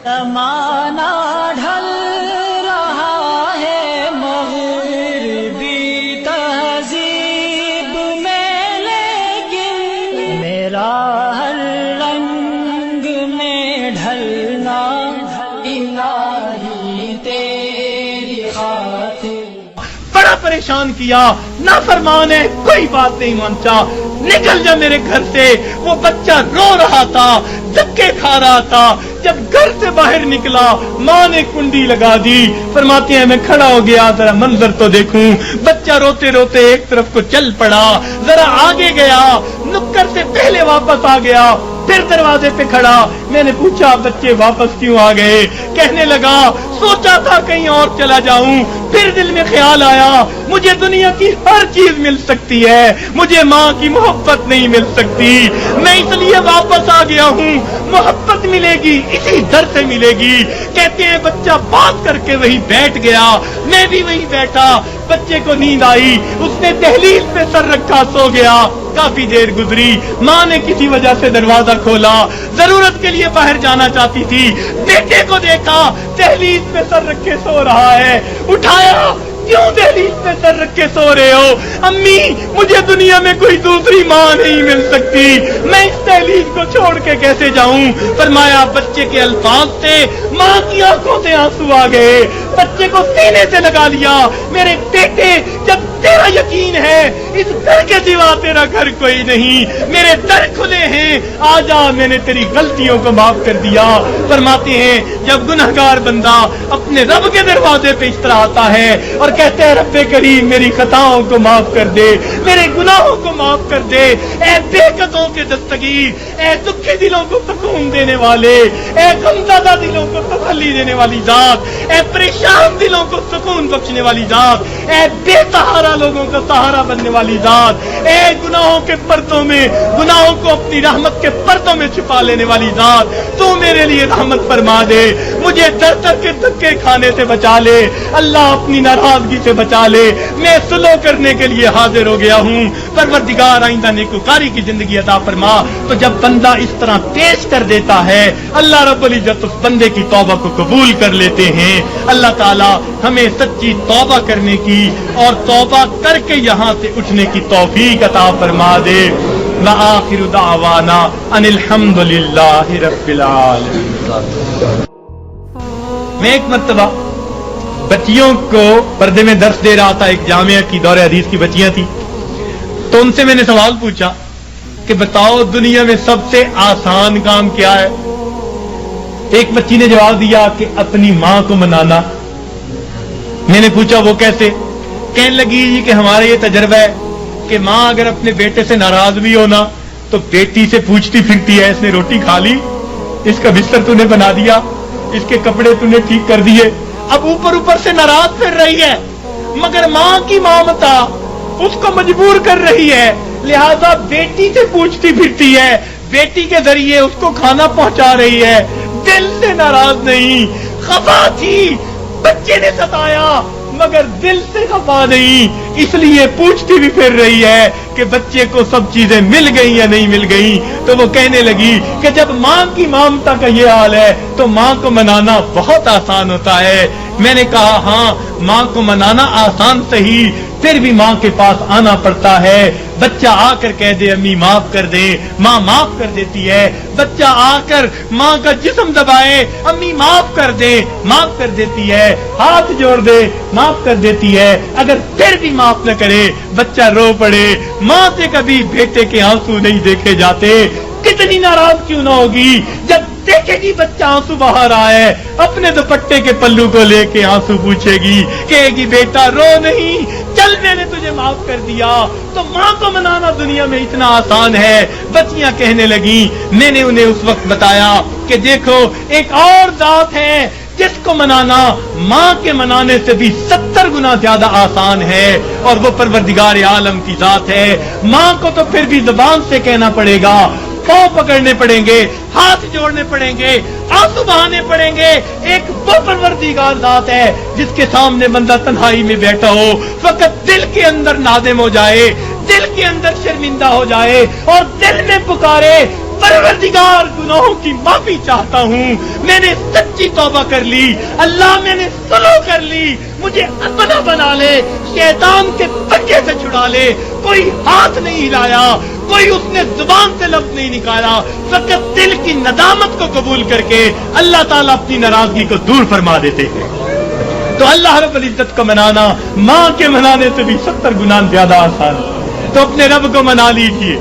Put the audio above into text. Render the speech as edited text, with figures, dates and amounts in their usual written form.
زمانہ ڈھل رہا ہے مغربی تہذیب میں، لیکن میرا ہر رنگ میں ڈھلنا الہی تیری خاطر۔ بڑا پریشان کیا، نافرمان ہے، کوئی بات نہیں مانتا، نکل جا میرے گھر سے۔ وہ بچہ رو رہا تھا، دھکے کھا رہا تھا۔ جب گھر سے باہر نکلا، ماں نے کنڈی لگا دی۔ فرماتے ہیں میں کھڑا ہو گیا، ذرا منظر تو دیکھوں۔ بچہ روتے روتے ایک طرف کو چل پڑا، ذرا آگے گیا، نکر سے پہلے واپس آ گیا، پھر دروازے پہ کھڑا۔ میں نے پوچھا بچے واپس کیوں آ گئے؟ کہنے لگا سوچا تھا کہیں اور چلا جاؤں، پھر دل میں خیال آیا مجھے دنیا کی ہر چیز مل سکتی ہے، مجھے ماں کی محبت نہیں مل سکتی، میں اس لیے واپس آ گیا ہوں۔ محبت ملے گی اسی در سے ملے گی۔ کہتے ہیں بچہ بات کر کے وہی بیٹھ گیا، میں بھی وہی بیٹھا۔ بچے کو نیند آئی، اس نے دہلیز پہ سر رکھا سو گیا۔ کافی دیر گزری، ماں نے کسی وجہ سے دروازہ کھولا، ضرورت کے لیے باہر جانا چاہتی تھی، بیٹے کو دیکھا دہلیز پہ سر رکھے سو رہا ہے۔ اٹھایا، کیوں دہلیز پہ سر رکھے سو رہے ہو؟ امی مجھے دنیا میں کوئی دوسری ماں نہیں مل سکتی، میں اس دہلیز کو چھوڑ کے کیسے جاؤں؟ فرمایا بچے کے الفاظ سے ماں کی آنکھوں سے آنسو آ گئے۔ بچے کو سینے سے لگا لیا، میرے بیٹے جب تیرا یقین ہے اس گھر کے سوا تیرا گھر کوئی نہیں، میرے در کھلے ہیں، آ جا، میں نے تیری غلطیوں کو معاف کر دیا۔ فرماتے ہیں جب گنہگار بندہ اپنے رب کے دروازے پہ اس طرح آتا ہے اور کہتے ہیں رب کریم میری خطاؤں کو معاف کر دے، میرے گناہوں کو معاف کر دے، اے بے قدوں کے دستگیر، اے دکھی دلوں کو سکون دینے والے، اے غمزدہ دلوں کو تسلی دینے والی ذات، اے پریشان دلوں کو سکون بخشنے والی ذات، اے بے سہارا لوگوں کا سہارا بننے والی ذات، اے گناہوں کے پردوں میں گناہوں کو اپنی رحمت کے پردوں میں چھپا لینے والی ذات، تو میرے لیے رحمت فرما دے، مجھے در در کے دھکے کھانے سے بچا لے، اللہ اپنی ناراضگی سے بچا لے، میں سلو کرنے کے لیے حاضر ہو گیا ہوں، پروردگار آئندہ نیکوکاری کی زندگی عطا فرما۔ تو جب بندہ اس طرح پیش کر دیتا ہے، اللہ رب العزت اس بندے کی توبہ کو قبول کر لیتے ہیں۔ اللہ تعالی ہمیں سچی توبہ کرنے کی اور توبہ کر کے یہاں سے اٹھنے کی توفیق عطا فرما دے۔ وآخر دعوانا ان الحمد للہ رب العالمین۔ میں ایک مرتبہ بچیوں کو پردے میں درس دے رہا تھا، ایک جامعہ کی دور حدیث کی بچیاں تھیں، تو ان سے میں نے سوال پوچھا کہ بتاؤ دنیا میں سب سے آسان کام کیا ہے؟ ایک بچی نے جواب دیا کہ اپنی ماں کو منانا۔ میں نے پوچھا وہ کیسے؟ کہنے لگی جی کہ ہمارا یہ تجربہ ہے کہ ماں اگر اپنے بیٹے سے ناراض بھی ہونا تو بیٹی سے پوچھتی پھرتی ہے اس نے روٹی کھا لی، اس کا بستر تو نے بنا دیا، اس کے کپڑے تو نے ٹھیک کر دیے، اب اوپر سے ناراض پھر رہی ہے، مگر ماں کی ممتا اس کو مجبور کر رہی ہے، لہذا بیٹی سے پوچھتی پھرتی ہے، بیٹی کے ذریعے اس کو کھانا پہنچا رہی ہے، دل سے ناراض نہیں، خفا تھی، بچے نے ستایا مگر دل سے خفا نہیں، اس لیے پوچھتی بھی پھر رہی ہے کہ بچے کو سب چیزیں مل گئی یا نہیں مل گئی۔ تو وہ کہنے لگی کہ جب ماں کی ممتا کا یہ حال ہے تو ماں کو منانا بہت آسان ہوتا ہے۔ میں نے کہا ہاں ماں کو منانا آسان صحیح، پھر بھی ماں کے پاس آنا پڑتا ہے۔ بچہ آ کر کہہ دے امی معاف کر دے، ماں معاف کر دیتی ہے۔ بچہ آ کر ماں کا جسم دبائے، امی معاف کر دے، معاف کر دیتی ہے۔ ہاتھ جوڑ دے، معاف کر دیتی ہے۔ اگر پھر بھی معاف نہ کرے، بچہ رو پڑے، ماں سے کبھی بیٹے کے آنسو نہیں دیکھے جاتے، کتنی ناراض کیوں نہ ہوگی جب دیکھے گی بچہ آنسو بہا رہا ہے، اپنے دوپٹے کے پلو کو لے کے آنسو پوچھے گی، کہے گی بیٹا رو نہیں، چل میں نے تجھے معاف کر دیا۔ تو ماں کو منانا دنیا میں اتنا آسان ہے۔ بچیاں کہنے لگی، میں نے انہیں اس وقت بتایا کہ دیکھو ایک اور ذات ہے جس کو منانا ماں کے منانے سے بھی 70 گنا زیادہ آسان ہے، اور وہ پروردگار عالم کی ذات ہے۔ ماں کو تو پھر بھی زبان سے کہنا پڑے گا، پاؤں پکڑنے پڑیں گے، ہاتھ جوڑنے پڑیں گے، آنسو بہانے پڑیں گے۔ ایک وہ پروردگار ذات ہے جس کے سامنے بندہ تنہائی میں بیٹھا ہو، فقط دل کے اندر نادم ہو جائے، دل کے اندر شرمندہ ہو جائے اور دل میں پکارے پروردگار گناہوں کی معافی چاہتا ہوں، میں نے سچی توبہ کر لی، اللہ میں نے سلو کر لی، مجھے اپنا بنا لے، شیطان کے پنجے سے چھڑا لے۔ کوئی ہاتھ نہیں ہلایا، کوئی اس نے زبان سے لفظ نہیں نکالا، فقط دل کی ندامت کو قبول کر کے اللہ تعالیٰ اپنی ناراضگی کو دور فرما دیتے ہیں۔ تو اللہ رب العزت کو منانا ماں کے منانے سے بھی 70 گنا زیادہ آسان ہے، تو اپنے رب کو منا لیجیے۔